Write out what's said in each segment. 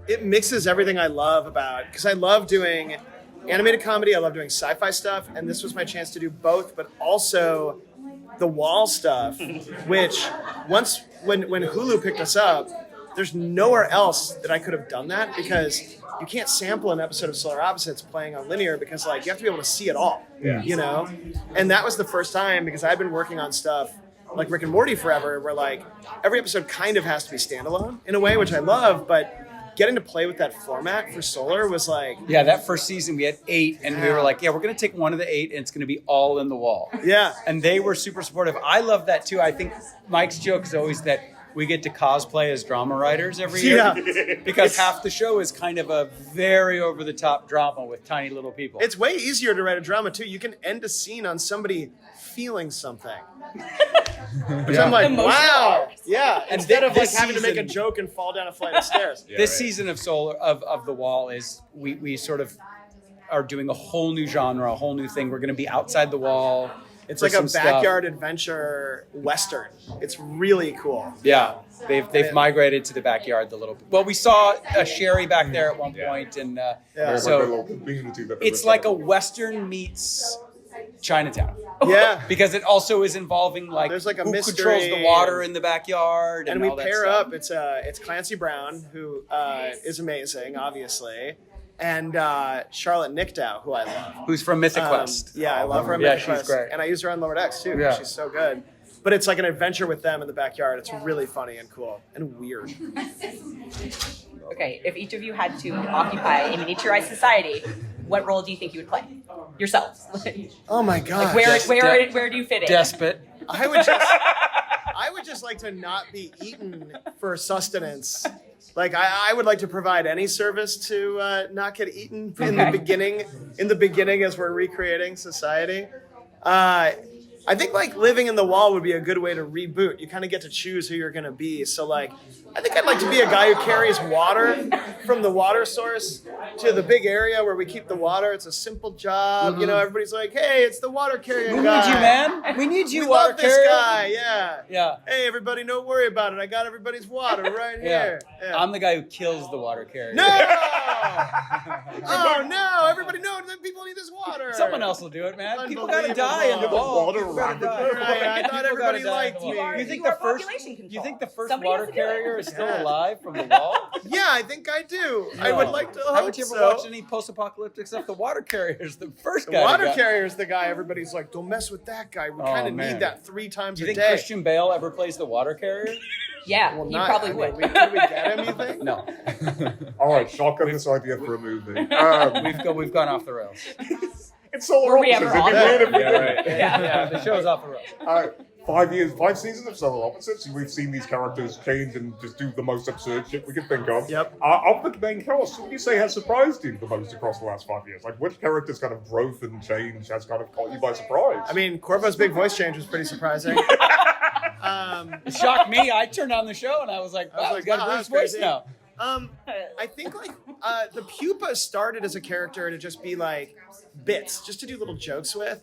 it mixes everything I love about, because I love doing animated comedy, I love doing sci-fi stuff, and this was my chance to do both, but also the wall stuff, which when Hulu picked us up, there's nowhere else that I could have done that, because you can't sample an episode of Solar Opposites playing on linear, because like you have to be able to see it all, you know? And that was the first time, because I've been working on stuff like Rick and Morty forever, where like every episode kind of has to be standalone in a way, which I love, but getting to play with that format for Solar was like... Yeah, that first season we had 8, and we were like, we're going to take one of the 8, and it's going to be all in the wall. Yeah. And they were super supportive. I love that, too. I think Mike's joke is always that we get to cosplay as drama writers every year. Yeah. Because half the show is kind of a very over-the-top drama with tiny little people. It's way easier to write a drama, too. You can end a scene on somebody feeling something. Which I'm like, wow. Yeah. And Instead of like this having to make a season- joke and fall down a flight of stairs. This season of Solar of The Wall is we sort of are doing a whole new genre, a whole new thing. We're going to be outside the wall. It's like a backyard adventure Western. It's really cool. Yeah, they've migrated to the backyard a little bit. Well, we saw a Sherry back there at one point, and so it's like a Western meets Chinatown. Yeah. Because it also is involving like, there's like a who mystery controls the water in the backyard, and we all that pair stuff. up. It's Clancy Brown, who is amazing, obviously, and Charlotte Nickdow, who I love. Who's from Mythic Quest. Yeah, I love her. Yeah, Mythic Quest. she's great. And I use her on Lower Decks too. Yeah. She's so good. But it's like an adventure with them in the backyard. It's really funny and cool and weird. Okay, if each of you had to occupy a miniaturized society, what role do you think you would play? Yourselves. Oh my god! Like where do you fit in? Despot. I would just like to not be eaten for sustenance. Like I would like to provide any service to not get eaten in the beginning. In the beginning, as we're recreating society. I think like living in the wall would be a good way to reboot. You kind of get to choose who you're going to be. So like, I think I'd like to be a guy who carries water from the water source to the big area where we keep the water. It's a simple job. Mm-hmm. You know, everybody's like, hey, it's the water carrying guy. We need you, man. We need you, we water love this carrier. guy. Yeah. Yeah. Hey, everybody, don't worry about it. I got everybody's water right here. Yeah. I'm the guy who kills the water carrier. No! Oh, no. Everybody knows that people need this water. Someone else will do it, man. People got to die in the wall. I thought everybody liked me. You think the first Somebody water has to do it. carrier is still alive from the wall? Yeah, I think I do. I would like to hope Haven't you ever so. watched any post-apocalyptic stuff? The water carrier is the first guy. The water carrier is the guy everybody's like, don't mess with that guy. We kind of man. need that 3 times Do a you day. think Christian Bale ever plays the water carrier? Yeah, Well, you not- probably I mean, would. Could we get him, you think? No. All right, shotgun this idea for a movie. We've gone off the rails. It's Solar Were we Opposites. ever It'd be on weird if we Yeah, didn't. right. Yeah, the show's off the rails. All right, 5 seasons of Solar Opposites. We've seen these characters change and just do the most absurd shit we could think of. Yep. Of the main cast, who would you say has surprised you the most across the last 5 years? Like, which character's kind of growth and change has kind of caught you by surprise? I mean, Korvo's big voice change was pretty surprising. It shocked me. I turned on the show and I was like, wow, he's got a British voice crazy. now. I think like the pupa started as a character to just be like bits, just to do little jokes with.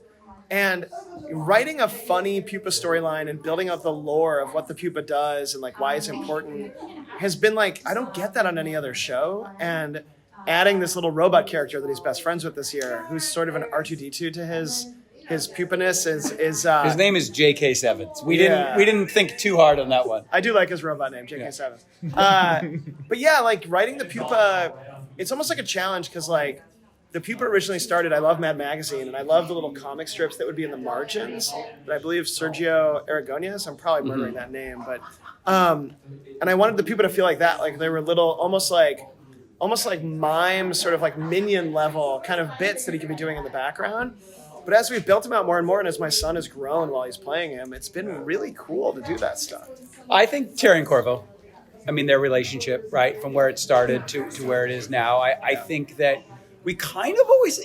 And writing a funny pupa storyline and building up the lore of what the pupa does and like why it's important has been like, I don't get that on any other show. And adding this little robot character that he's best friends with this year, who's sort of an R2-D2 to his pupaness is His name is J.K. Sevens. We Yeah. didn't think too hard on that one. I do like his robot name, JK7. But yeah, like writing the pupa, it's almost like a challenge because like the pupa originally started, I love Mad Magazine and I love the little comic strips that would be in the margins that I believe Sergio Aragonés, I'm probably murdering that name, but and I wanted the pupa to feel like that, like they were little, almost like mime, sort of like minion level kind of bits that he could be doing in the background. But as we've built him out more and more, and as my son has grown while he's playing him, it's been really cool to do that stuff. I think Terry and Korvo, I mean, their relationship, right, from where it started to where it is now, I think that we kind of always,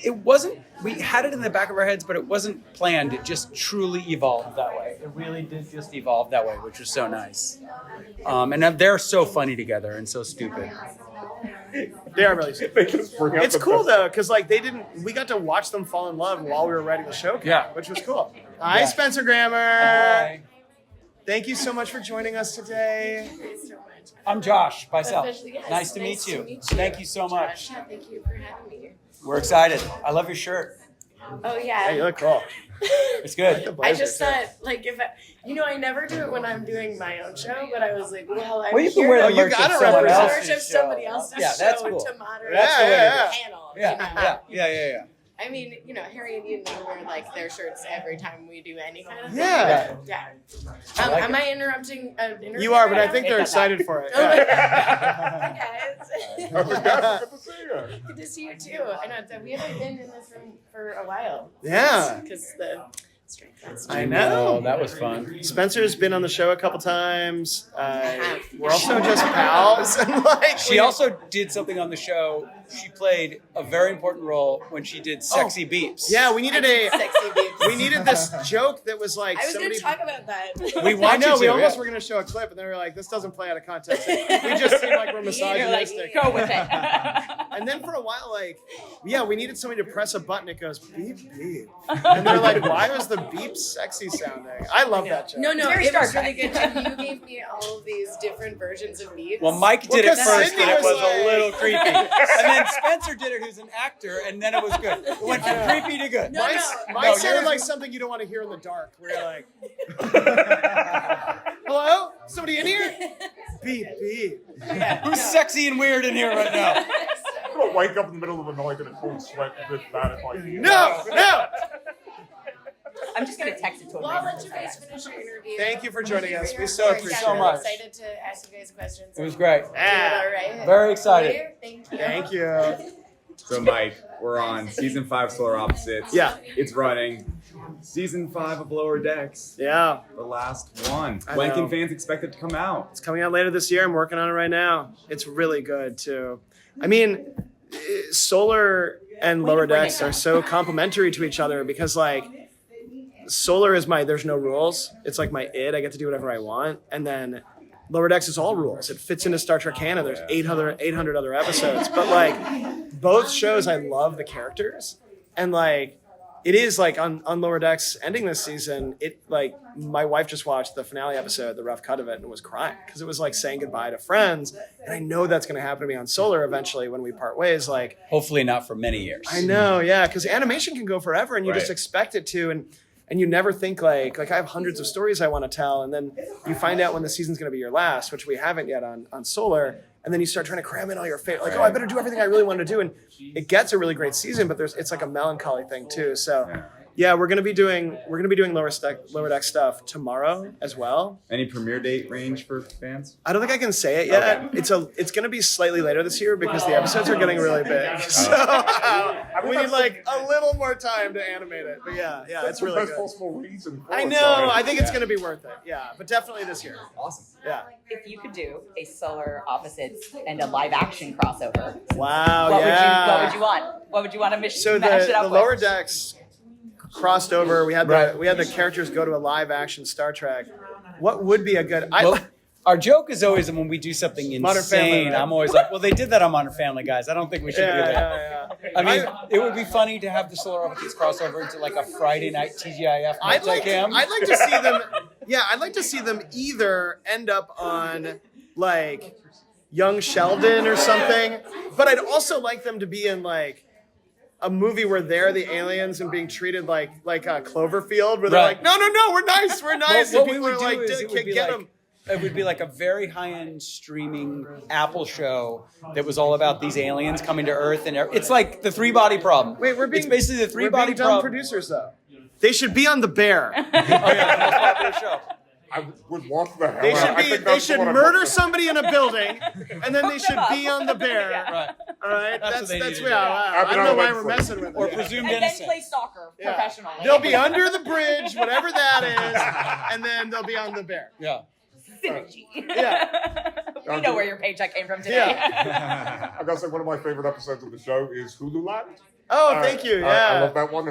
we had it in the back of our heads, but it wasn't planned. It just truly evolved that way. It really did just evolve that way, which was so nice. And they're so funny together and so stupid. They are really sick. They just bring out It's the cool best- though, because like we got to watch them fall in love while we were writing the show, Yeah. which was cool. Hi, Yeah. Spencer Grammer. Hi. Thank you so much for joining us today. Thank you so much. I'm Josh Bycel. Yes, Nice to meet you. Thank you so much. Josh, yeah, thank you for having me here. We're excited. I love your shirt. Oh yeah. Hey, you look cool. It's good. I just thought, like, I never do it when I'm doing my own show, but I was like, well, I'm Well, you can here wear to the you merch gotta of someone represent else's merch of show. somebody else's Yeah, that's show cool. to moderate That's the way to do the it. panel. Yeah. I mean, Harry and you, they wear like their shirts every time we do any kind of thing. Yeah. Yeah. I like am it. I interrupting an interview? You are, but I right think now? they're excited for it. Oh my Yeah. God. Good to see you. Good to see you too. I know that we haven't been in this room for a while. Yeah. Because the strength. I know. Oh, that was fun. Spencer's been on the show a couple times. We're also just pals. And like, She also did something on the show. She played a very important role when she did Sexy Beeps. Yeah, we needed Sexy beeps. we needed this joke that was like I was going somebody. to talk about that. We I want know. you We to, almost yeah. were going to show a clip, and then we were like, "This doesn't play out of context." We just seem like we're misogynistic. Go with it. And then for a while, we needed somebody to press a button. It goes beep beep, and they're like, "Why was the beep sexy sounding?" I love that joke. No, Very it was Star really Trek. good. And you gave me all of these different versions of beeps. Well, Mike did Well, it 'cause first, Sydney and it was was like- a little creepy. And then Spencer did it, who's an actor, and then it was good. It went from creepy to good. No, Mine No, sounded yours- like something you don't want to hear in the dark. Where you're like, "Hello, somebody in here?" Beep beep. Who's sexy and weird in here right now? I'm gonna wake up in the middle of the night in a cold sweat with that if I No. I'm just gonna text it to him. Well, I'll let you guys finish your interview. Thank you for joining us. We We're so appreciate so it. much. excited to ask you guys questions. It was great. Do it all right. Very excited. Clear? Thank you. Thank you. So, Mike, we're on season 5 Solar Opposites. Yeah. It's running. Season 5 of Lower Decks. Yeah, The last one. I When know. can fans expect it to come out? it's coming out later this year. I'm working on it right now. It's really good too. I mean, Solar and Way to Lower bring it Decks down. are so complementary to each other because Solar is there's no rules. It's like my id. I get to do whatever I want. And then Lower Decks is all rules. It fits into Star Trek canon. There's 800 other episodes. But both shows, I love the characters. And it is on Lower Decks ending this season. My wife just watched the finale episode, the rough cut of it, and was crying because it was saying goodbye to friends. And I know that's going to happen to me on Solar eventually when we part ways. Hopefully not for many years. I know, yeah, because animation can go forever, and you just Right. expect it to, and you never think I have hundreds of stories I want to tell, and then you find out when the season's going to be your last, which we haven't yet on Solar, and then you start trying to cram in all your favorite, I better do everything I really want to do, and it gets a really great season, but it's a melancholy thing too. So. Yeah, we're gonna be doing Lower Deck stuff tomorrow as well. Any premiere date range for fans? I don't think I can say it yet. Okay. It's gonna be slightly later this year because the episodes are getting really big. So we need a little more time to animate it. But yeah, That's it's the really best good. possible reason for I it, know. so- I think it's gonna be worth it. Yeah, but definitely this year. Awesome. Yeah. If you could do a Solar Opposites and a live action crossover, Wow. what yeah. would you want? What would you want to mash So it up the with? Lower Decks crossed over. We had Right. the characters go to a live action Star Trek. What would be a good? Well, our joke is always that when we do something Modern Family, insane, right? I'm always like, well, they did that on Modern Family, guys. I don't think we should do that. yeah. I mean, it would be funny to have the Solar Opposites crossover into a Friday night TGIF I'd like multicam. to see them. Yeah, I'd like to see them either end up on Young Sheldon or something, but I'd also like them to be in a movie where they're the aliens and being treated like Cloverfield, where they're Right. no, we're nice, Well, and what we people would are do is it would can't be get them. it would be a very high-end streaming Apple show that was all about these aliens coming to Earth, and it's like the three-body problem. Wait, we're being it's basically the we're three-body being dumb problem. producers though. They should be on The Bear. Oh yeah, the most popular show. I would watch the hell They out. should I be. think They that's should what I'm murder looking for. somebody in a building, and then they should be on The Bear. Right. All right, That's what they that's need to yeah. do. Wow. I don't know why we're messing with Or it. presumed and then innocent. play soccer Yeah. professionally. They'll be under the bridge, whatever that is, and then they'll be on The Bear. Yeah. Synergy. Yeah. We know where your paycheck came from today. Yeah. I gotta say, one of my favorite episodes of the show is Hululand. Oh, thank you. I Yeah. love that one.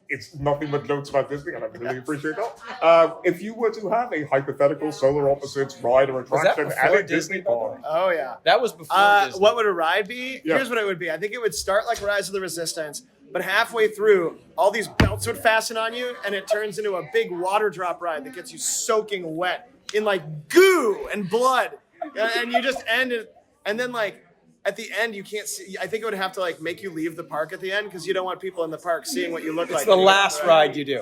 It's nothing but jokes about Disney, and I really appreciate that. If you were to have a hypothetical Solar Opposites ride or Was that attraction at before a Disney Disney? park, Oh yeah. That was before Disney. What would a ride be? Yeah. Here's what it would be. I think it would start like Rise of the Resistance, but halfway through, all these belts would fasten on you, and it turns into a big water drop ride that gets you soaking wet in like goo and blood, and you just end it, and then like at the end you can't see. I think it would have to like make you leave the park at the end because you don't want people in the park seeing what you look like. It's the last ride you do.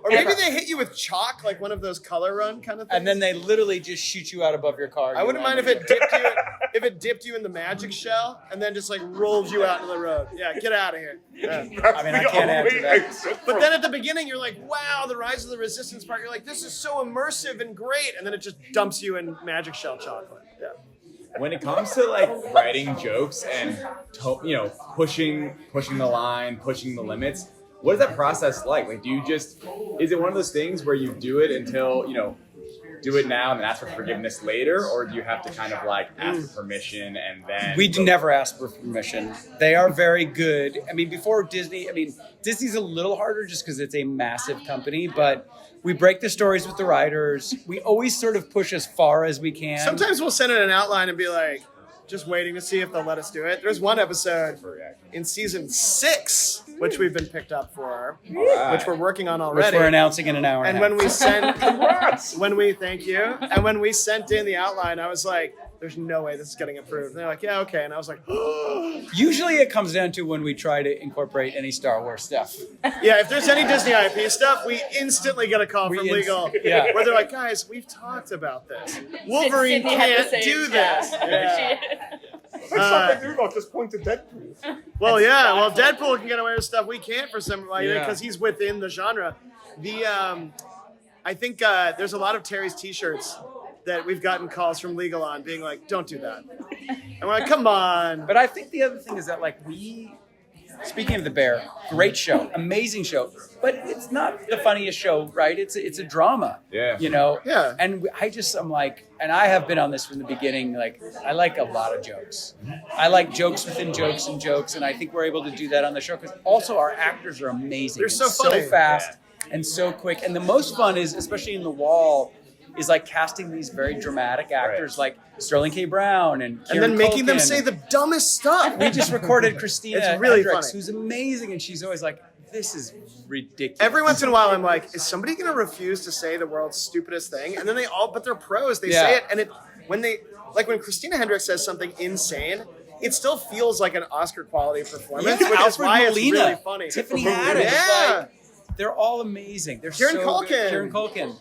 Or maybe they hit you with chalk, like one of those color run kind of things. And then they literally just shoot you out above your car. I wouldn't mind if it dipped you in the magic shell and then just like rolled you out into the road. Yeah, get out of here. Yeah. I can't answer that. But then at the beginning, you're like, wow, the Rise of the Resistance part. You're like, this is so immersive and great. And then it just dumps you in magic shell chocolate. Yeah. When it comes to like writing jokes and pushing the line, pushing the limits, what is that process like? Like, is it one of those things where you do it until do it now and then ask for forgiveness later, or do you have to kind of like ask for permission and then? We do never ask for permission. They are very good. I mean, before Disney, Disney's a little harder just because it's a massive company, but we break the stories with the writers. We always sort of push as far as we can. Sometimes we'll send in an outline and be like, just waiting to see if they'll let us do it. There's one episode in season 6, which we've been picked up for, which we're working on already. Which we're announcing in an hour and a half. When we sent, thank you. And when we sent in the outline, I was like, there's no way this is getting approved. And they're like, yeah, okay. And I was like, usually it comes down to when we try to incorporate any Star Wars stuff. Yeah, if there's any Disney IP stuff, we instantly get a call from legal where they're like, guys, we've talked about this. Wolverine can't do this. Yeah. It's like something new, just point to Deadpool. Well, Deadpool can get away with stuff we can't for some reason because he's within the genre. I think there's a lot of Terry's T-shirts that we've gotten calls from legal on being like, don't do that. And we're like, come on. But I think the other thing is that speaking of The Bear, great show, amazing show, but it's not the funniest show, right? It's a drama, Yeah. Yeah. And I'm like, and I have been on this from the beginning, like, I like a lot of jokes. I like jokes within jokes and jokes, and I think we're able to do that on the show because also our actors are amazing. They're so It's funny. so fast and so quick. And the most fun is, especially in The Wall, is like casting these very dramatic actors like Sterling K. Brown and then making them Culkin. say the dumbest stuff. We just recorded Christina It's really Hendricks, funny. who's amazing, and she's always like, this is ridiculous. Every once in a while, I'm like, is somebody going to refuse to say the world's stupidest thing? And then but they're pros. They say it, and when Christina Hendricks says something insane, it still feels like an Oscar quality performance, which is Alfred why Molina, it's really funny. Tiffany Haddish. Yeah. Like, they're all amazing. They're Kieran so Culkin. good. Kieran Culkin.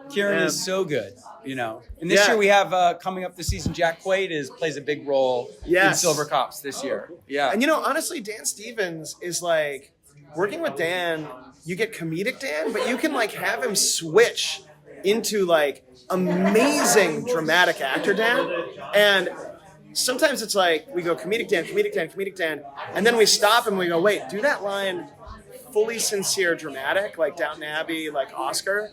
Kieran Yeah. is so good, And this year we have coming up this season, Jack Quaid plays a big role in Silver Cops this year. Yeah. And honestly, Dan Stevens is like, working with Dan, you get comedic Dan, but you can like have him switch into like amazing dramatic actor Dan. And sometimes it's like we go comedic Dan, and then we stop and we go, wait, do that line fully sincere dramatic, like Downton Abbey, like Oscar.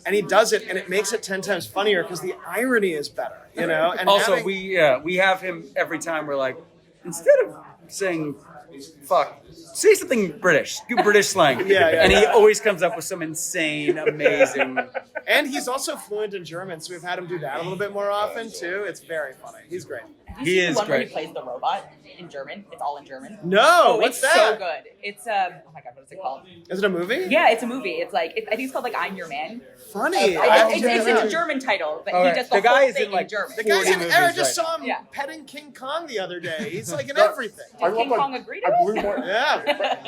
And he does it, and it makes it 10 times funnier because the irony is better, And also, we have him every time. We're like, instead of saying "fuck," say something British. Do British slang. And he always comes up with some insane, amazing. And he's also fluent in German, so we've had him do that a little bit more often too. It's very funny. He's great. He is one where he great. plays the robot in German. It's all in German. No, what's it's that? so good. It's oh my god, what is it called? Is it a movie? Yeah, it's a movie. It's like I think it's called like I'm Your Man. Funny. It's a German title, but he does the guy whole is thing in, like, German. The guy's in. I just right. saw him Yeah. petting King Kong the other day. He's like in everything. Did King Kong agree to I it? blew my. Yeah,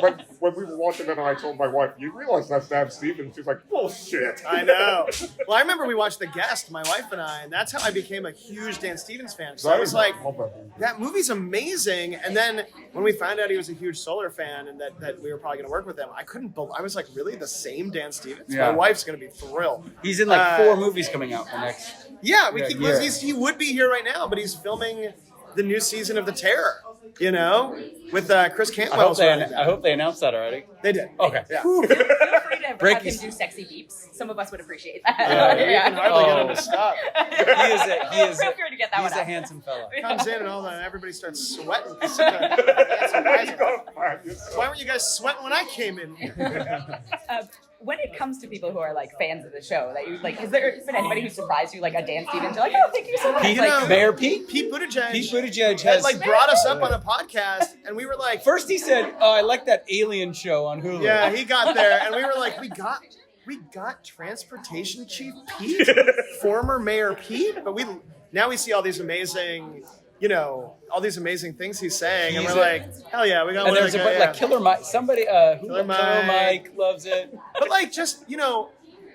When we were watching it, and I told my wife, "You realize that's Dan Stevens?" She's like, "Bullshit." I know. Well, I remember we watched The Guest, my wife and I, and that's how I became a huge Dan Stevens fan. So I was like, that movie's amazing. And then when we found out he was a huge Solar fan and that we were probably going to work with him, I was like, really, the same Dan Stevens? Yeah. My wife's going to be thrilled. He's in like 4 movies coming out the next. Yeah, year. he would be here right now, but he's filming the new season of The Terror, with Chris Cantwell's running I that. hope they announced that already. They did. Okay. Yeah. Feel free to have Breaking- him do sexy beeps. Some of us would appreciate that. You can hardly get him to stop. He is Feel free to get that he's one a out. handsome fella. Comes in and all that, everybody starts sweating. Why weren't you guys sweating when I came in here? When it comes to people who are like fans of the show, that you like, has there been anybody who surprised you, like a Dan Stevens? You're like, oh, thank you so much. Pete, Like, Mayor Pete? Pete Buttigieg. Pete Buttigieg had has like brought us up on a podcast, and we were like, First he said, "Oh, I like that Alien show on Hulu." yeah, he got there, and we were like, we got Transportation Chief Pete, former Mayor Pete, but now we see all these amazing, all these amazing things he's saying, and we're like, hell yeah, we got And one. there's like Killer Mike. Somebody, Killer Mike loves it. But like, just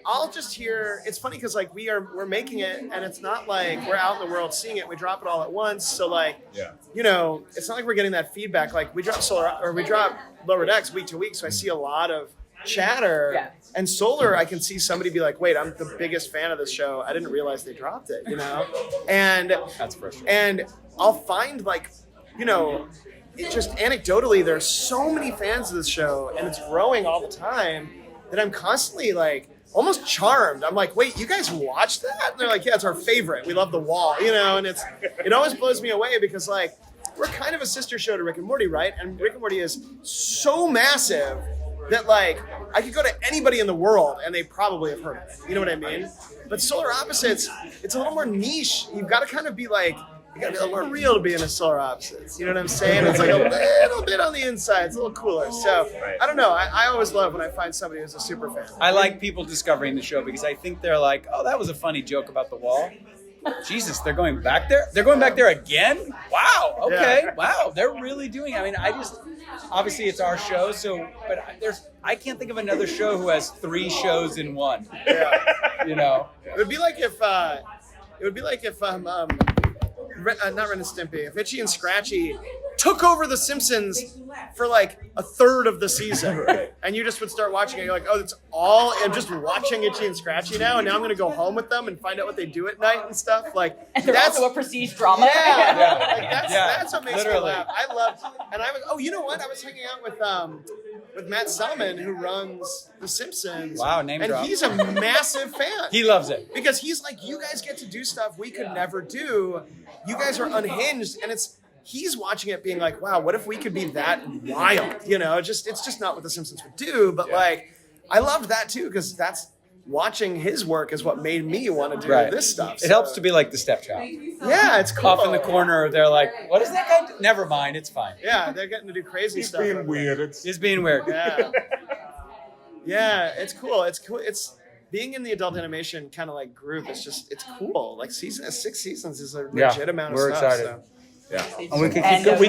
I'll just hear. It's funny because like we're making it, and it's not like we're out in the world seeing it. We drop it all at once, so like, it's not like we're getting that feedback. Like we drop Lower Decks week to week, so I see a lot of chatter. Yeah. And Solar, I can see somebody be like, wait, I'm the biggest fan of this show. I didn't realize they dropped it, And That's frustrating. And I'll find like, it just anecdotally, there's so many fans of this show, and it's growing all the time that I'm constantly like almost charmed. I'm like, wait, you guys watch that? And they're like, yeah, it's our favorite. We love The Wall, and it always blows me away because like we're kind of a sister show to Rick and Morty, right? And Rick and Morty is so massive that like I could go to anybody in the world and they probably have heard of it. You know what I mean? But Solar Opposites, it's a little more niche. You've got to kind of be like, you got to be a little more real to be in a Solar Opposites. You know what I'm saying? It's like a little bit on the inside. It's a little cooler. So I don't know. I always love when I find somebody who's a super fan. I like people discovering the show because I think they're like, oh, that was a funny joke about the wall. Jesus, they're going back there? They're going back there again? Wow. Okay. Yeah. Wow. They're really doing it. I mean, obviously it's our show, but I can't think of another show who has 3 shows in one. Yeah. It would be like if not Ren and Stimpy, if Itchy and Scratchy took over The Simpsons for like a third of the season, and you just would start watching it. You're like, I'm just watching Itchy and Scratchy now, and now I'm going to go home with them and find out what they do at night and stuff. Like, And they're also a prestige drama. That's what makes me laugh. I loved, and I was. Oh, you know what? I was hanging out with Matt Selman, who runs The Simpsons. Wow, name drop. And he's a massive fan. He loves it. Because he's like, you guys get to do stuff we could never do. You guys are unhinged, and he's watching it being like, wow, what if we could be that wild? It's just not what The Simpsons would do. But like, I loved that too, because that's watching his work is what made me want to do this stuff. It helps to be like the stepchild. Yeah, it's cool. Off in the corner, they're like, what is that guy do? Never mind, it's fine. Yeah, they're getting to do crazy He's stuff. being weird. He's being weird. Yeah. Yeah, it's cool. It's cool. It's being in the adult animation kind of like group. It's cool. Like 6 seasons is a legit amount of we're stuff. excited. So. Yeah. And we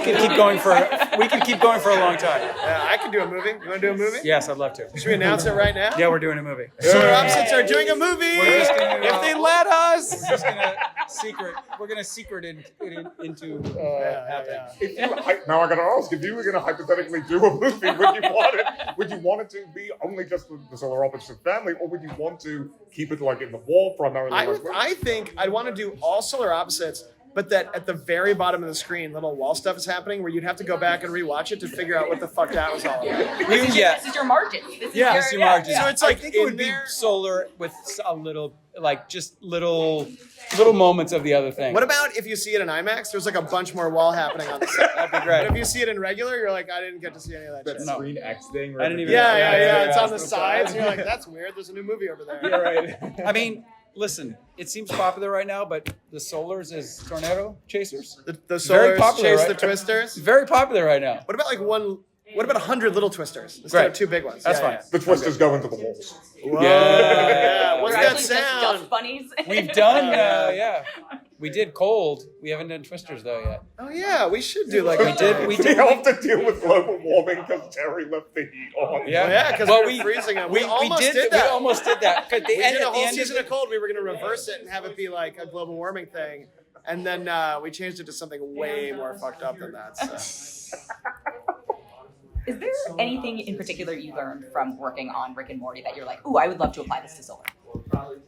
can keep going for a long time. Yeah, I can do a movie. You want to do a movie? Yes, I'd love to. Should we announce it right now? Yeah, we're doing a movie. Solar Opposites are doing a movie. We're just gonna, if they let us. We're gonna secret into happening. Now I gotta ask, if you were gonna hypothetically do a movie, would you want it to be only just the Solar Opposites family, or would you want to keep it like in the wall primarily? I think I'd want to do all Solar Opposites, but that at the very bottom of the screen, little wall stuff is happening where you'd have to go back and rewatch it to figure out what the fuck that was all about. This is your margin. This is your margin. So it's like I think it would be Solar with a little, like just little moments of the other thing. What about if you see it in IMAX? There's like a bunch more wall happening on the set. That'd be great. But if you see it in regular, you're like, I didn't get to see any of that That shit. Screen X thing. I didn't even. Yeah. It's on the sides. You're like, that's weird. There's a new movie over there. You're right. I mean, listen, it seems popular right now, but the Solars is Tornado Chasers. The Very Solars popular, chase right? the Twisters. Very popular right now. What about like What about 100 little Twisters instead of 2 big ones? That's fine. The Twisters go into the walls. Whoa. Yeah. What's They're that actually just dust sound? bunnies. We've done, we did Cold. We haven't done Twisters though yet. Oh yeah, we should do like We a- did. We have to deal with global warming because Terry left the heat on. Yeah, because Well, we were freezing them. We almost did did that. We almost did that. At the We end, did a at the whole end season of of Cold. We were going to reverse it and have it be like a global warming thing, and then we changed it to something way more fucked up than that. So. Is there anything in particular you learned from working on Rick and Morty that you're like, ooh, I would love to apply this to Solar?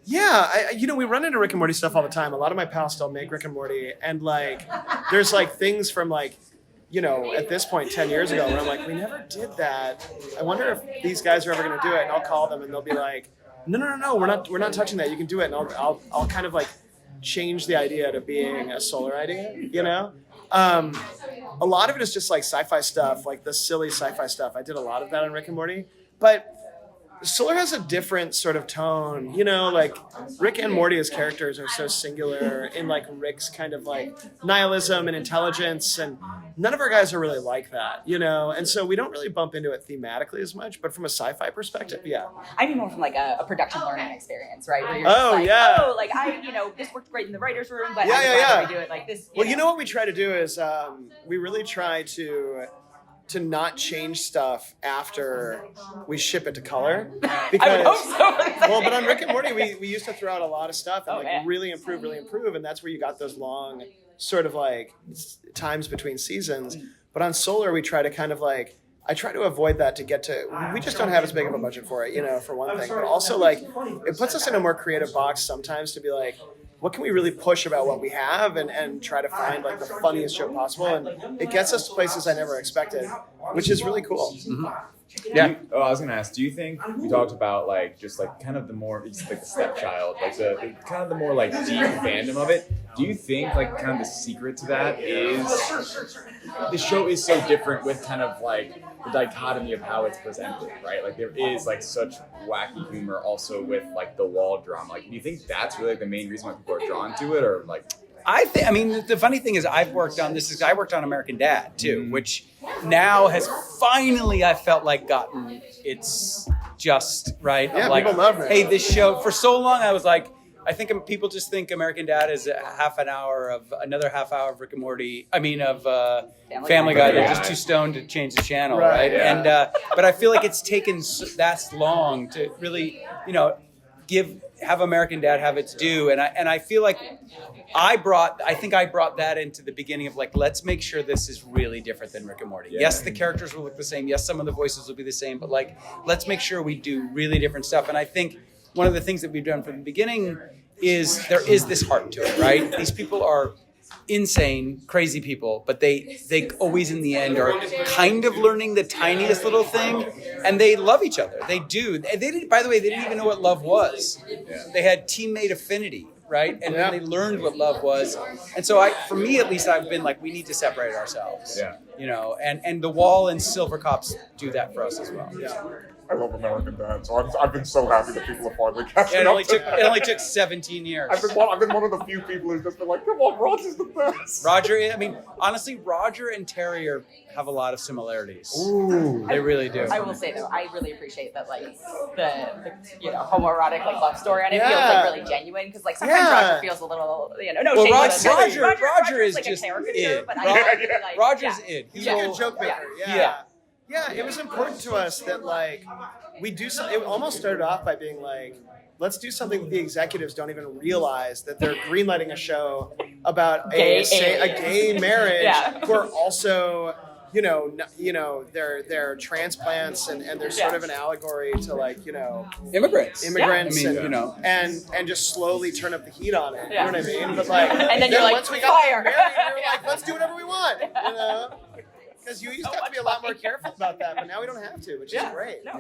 Yeah, we run into Rick and Morty stuff all the time. A lot of my pals still make Rick and Morty, and like, there's like things from like, at this point 10 years ago where I'm like, we never did that. I wonder if these guys are ever going to do it. And I'll call them and they'll be like, no, we're not touching that. You can do it. And I'll kind of like change the idea to being a Solar idea, A lot of it is just like sci-fi stuff, like the silly sci-fi stuff. I did a lot of that on Rick and Morty, but Solar has a different sort of tone, like Rick and Morty as characters are so singular in like Rick's kind of like nihilism and intelligence, and none of our guys are really like that, and so we don't really bump into it thematically as much, but from a sci-fi perspective, yeah. I mean more from like a production learning experience, right? Where you're this worked great in the writer's room, but I'd rather do it like this. You know what we try to do is we really try to not change stuff after we ship it to color, because I would hope so. but on Rick and Morty we used to throw out a lot of stuff and really improve, and that's where you got those long sort of like times between seasons. But on Solar we try to kind of like, I try to avoid that to get to, we just don't have as big of a budget for it, for one thing, but also like it puts us in a more creative box sometimes to be like, what can we really push about what we have and try to find like the funniest show possible, and it gets us to places I never expected, which is really cool. Mm-hmm. Yeah. I was gonna ask, do you think we talked about like just like kind of the more like the stepchild, like the kind of the more like deep fandom of it? Do you think like kind of the secret to that is the show is so different with kind of like the dichotomy of how it's presented, right? Like there is like such wacky humor also with like the wall drama. Like, do you think that's really like the main reason why people are drawn to it, or like? I mean, the funny thing is I worked on American Dad too, which now has finally, I felt like gotten its just right. Yeah, like, people love it. Hey, this show, for so long I was like, I think people just think American Dad is another half hour of Rick and Morty. I mean, of Family Guy. They're just too stoned to change the channel, right? Yeah. And but I feel like it's taken that long to really, have American Dad have its due, and I feel like I brought that into the beginning of like, let's make sure this is really different than Rick and Morty. Yeah. Yes, the characters will look the same. Yes, some of the voices will be the same, but like, let's make sure we do really different stuff. And I think one of the things that we've done from the beginning is there is this heart to it, right? These people are insane, crazy people, but they always in the end are kind of learning the tiniest little thing, and they love each other. They do. They didn't. By the way, they didn't even know what love was. Yeah. They had teammate affinity, right? And then they learned what love was. And so for me at least, I've been like, we need to separate ourselves. Yeah. And The Wall and Silver Cops do that for us as well. Yeah. I love American Dad, so I've been so happy that people are finally catching It up. only took 17 years. I've been one of the few people who's just been like, come on, Roger's the best. Honestly, Roger and Terry have a lot of similarities. Ooh. They really do. I will say though, I really appreciate that like the homoerotic like love story, and it feels like really genuine, because like sometimes Roger feels a little no shade. Roger is like just a caricature, it. but I really like Roger's it. He's a good joke maker. Yeah, it was important to us that like we do something. It almost started off by being like, let's do something that the executives don't even realize, that they're greenlighting a show about a gay marriage who are also they're transplants and they're sort of an allegory to like immigrants. And just slowly turn up the heat on it. You know what I mean? But like, and then you're like, once we got fire. married, we were like, let's do whatever we want. Because you used to have to be a lot more careful about that, but now we don't have to, which is great. No,